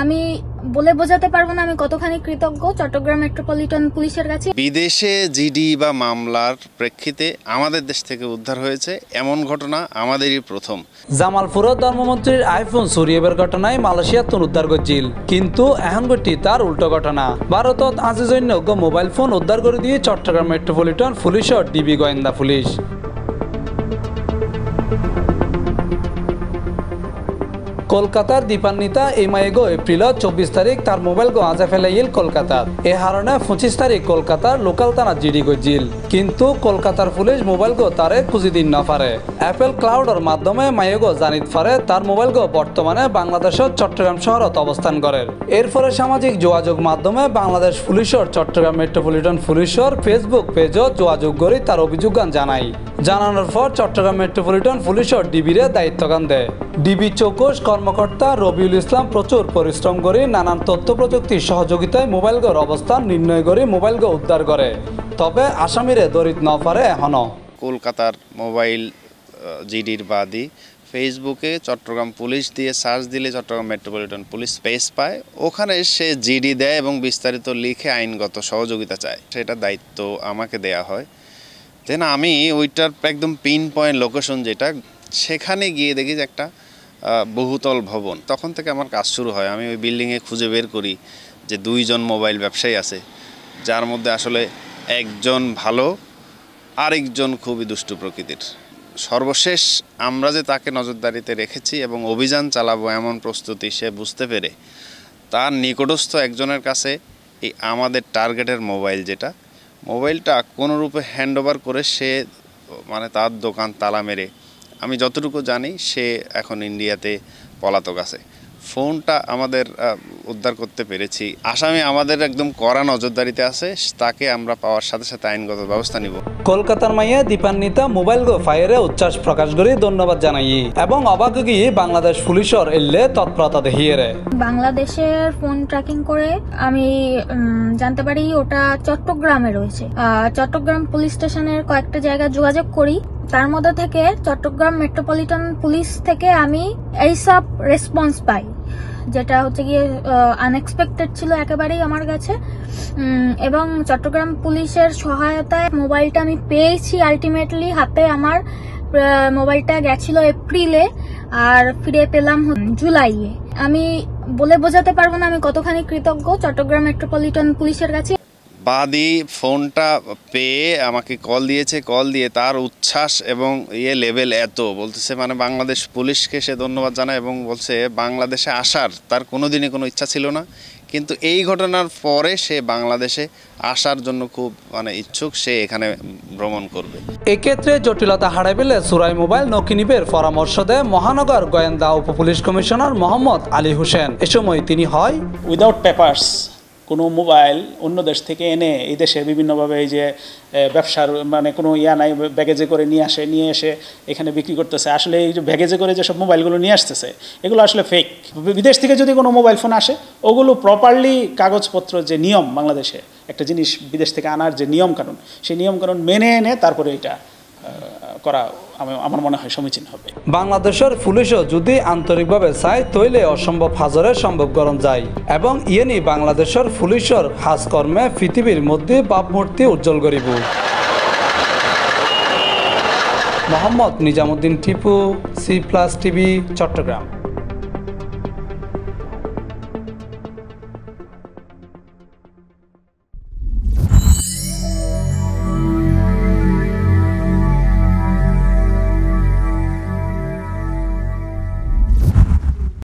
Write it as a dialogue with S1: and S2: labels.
S1: আমি বলে বোঝাতে পারবো না আমি কতখানি কৃতজ্ঞ চট্টগ্রাম মেট্রোপলিটন পুলিশের কাছে।
S2: বিদেশে জিডি বা মামলার প্রেক্ষিতে আমাদের দেশ থেকে উদ্ধার হয়েছে এমন ঘটনা আমাদেরই প্রথম।
S3: জামালপুরের ধর্মমন্ত্রীর আইফোন চুরিয়ের ঘটনায় মালয়েশিয়া উদ্ধার করছিল, কিন্তু এখন ঘটি তার উল্টো ঘটনা। ভারতত আজিজন্য মোবাইল ফোন উদ্ধার করে দিয়ে চট্টগ্রাম মেট্রোপলিটন পুলিশ ও ডিবি গোয়েন্দা পুলিশ। কলকাতার দীপান্বিতা এই মাইগো এপ্রিল 24 তারিখ তার মোবাইল গো আজা ফেলাইল কলকাতার। এ হারণে 25 তারিখ কলকাতার লোকাল থানা জিডি গজিল, কিন্তু কলকাতার পুলিশ মোবাইল গো তারে খুঁজি দিন না পারে। অ্যাপেল ক্লাউডের মাধ্যমে মাইগো জানিত পারে তার মোবাইল গো বর্তমানে বাংলাদেশের চট্টগ্রাম শহরত অবস্থান করে। এরপরে সামাজিক যোগাযোগ মাধ্যমে বাংলাদেশ পুলিশের চট্টগ্রাম মেট্রোপলিটন পুলিশের ফেসবুক পেজও যোগাযোগ করে তার অভিযোগ জানায়। জানানোর পর চট্টগ্রাম মেট্রোপলিটন পুলিশের ডিবিরে দায়িত্বগান দেয়। ডিবি চৌকস কর্মকর্তা রবিউল ইসলাম প্রচুর পরিশ্রম করে নানান তথ্য প্রযুক্তির সহযোগিতায় মোবাইল গোর অবস্থান নির্ণয় করে মোবাইল গো উদ্ধার করে, তবে আসামিরে দরিত ন পারে এখনো।
S2: কলকাতার মোবাইল জিডির বাদী ফেসবুকে চট্টগ্রাম পুলিশ দিয়ে সার্চ দিলে চট্টগ্রাম মেট্রোপলিটন পুলিশ পেজ পায়, ওখানে সে জিডি দেয় এবং বিস্তারিত লিখে আইনগত সহযোগিতা চায়। সেটা দায়িত্ব আমাকে দেয়া হয়। দেন আমি ওইটার একদম পিন পয়েন্ট লোকেশন যেটা, সেখানে গিয়ে দেখি যে একটা বহুতল ভবন। তখন থেকে আমার কাজ শুরু হয়। আমি ওই বিল্ডিংয়ে খুঁজে বের করি যে 2 জন মোবাইল ব্যবসায়ী আছে, যার মধ্যে আসলে একজন ভালো আরেকজন খুবই দুষ্টু প্রকৃতির। সর্বশেষ আমরা যে তাকে নজরদারিতে রেখেছি এবং অভিযান চালাবো এমন প্রস্তুতি সে বুঝতে পেরে তার নিকটস্থ একজনের কাছে এই আমাদের টার্গেটের মোবাইল যেটা, মোবাইলটা কোনোরূপে হ্যান্ড ওভার করে সে মানে তার দোকান তালা মেরে, আমি যতটুকু জানি সে এখন ইন্ডিয়াতে পলাতক আছে। ফোনটা আমাদের উদ্ধার করতে পেরেছি। আসামি আমাদের একদম কড়া নজরদারিতে আছে, তাকে আমরা পাওয়ার সাথে সাথে আইনগত ব্যবস্থা নিব।
S3: কলকাতার মাইয়া দীপান্বিতা মোবাইল গো ফায়ারে উচ্ছ্বাস প্রকাশ করে ধন্যবাদ জানাই এবং অবাক গিয়ে বাংলাদেশ পুলিশের এলে তৎপরতা দেখিয়ে।
S1: বাংলাদেশের ফোন ট্র্যাকিং করে আমি জানতে পারি ওটা চট্টগ্রামে রয়েছে। চট্টগ্রাম পুলিশ স্টেশনের কয়েকটা জায়গায় যোগাযোগ করি, তার মধ্যে থেকে চট্টগ্রাম মেট্রোপলিটন পুলিশ থেকে আমি এইসব রেসপন্স পাই, যেটা হচ্ছে গিয়ে আনএক্সপেক্টেড ছিল একেবারেই আমার কাছে। এবং চট্টগ্রাম পুলিশের সহায়তায় মোবাইলটা আমি পেয়েছি আলটিমেটলি হাতে। আমার মোবাইলটা গেছিল এপ্রিলে আর ফিরে পেলাম জুলাইয়ে। আমি বলে বোঝাতে পারবো না আমি কতখানি কৃতজ্ঞ চট্টগ্রাম মেট্রোপলিটন পুলিশের কাছে।
S2: বাদী ফোনটা পেয়ে আমাকে কল দিয়েছে, কল দিয়ে তার উচ্ছ্বাস এবং লেভেল এত বলতেছে, মানে বাংলাদেশ পুলিশকে সে ধন্যবাদ জানায় এবং বলছে বাংলাদেশে আসার তার কোনোদিনই কোনো ইচ্ছা ছিল না, কিন্তু এই ঘটনার পরে সে বাংলাদেশে আসার জন্য খুব ইচ্ছুক, সে এখানে ভ্রমণ করবে।
S3: এক্ষেত্রে জটিলতা হারাই পেলে চুরাই মোবাইল নকিনিবের পরামর্শ দেয় মহানগর গোয়েন্দা উপপুলিশ কমিশনার মোহাম্মদ আলী হোসেন। এ সময় তিনি হয়
S4: উইদাউট পেপারস কোনো মোবাইল অন্য দেশ থেকে এনে এই দেশে বিভিন্নভাবে এই যে ব্যবসার কোনো নাই, ব্যাগেজে করে নিয়ে এসে এখানে বিক্রি করতেছে। আসলে এই যে ব্যাগেজে করে যেসব মোবাইলগুলো নিয়ে আসতেছে এগুলো আসলে ফেক। বিদেশ থেকে যদি কোনো মোবাইল ফোন আসে ওগুলো প্রপারলি কাগজপত্র যে নিয়ম, বাংলাদেশে একটা জিনিস বিদেশ থেকে আনার যে নিয়মকানুন, সেই নিয়মকানুন মেনে এনে তারপরে এটা করা আমার মনে হয় সমীচীন হবে।
S3: বাংলাদেশের পুলিশও যদি আন্তরিকভাবে চায় তৈলে অসম্ভব হাজারে সম্ভব করণ যায় এবং ইয়েনি বাংলাদেশের পুলিশের কাজকর্মে পৃথিবীর মধ্যে ভাবমূর্তি উজ্জ্বল করিব। Mohammad Nizamuddin Tipu, C+ TV, Chittagong.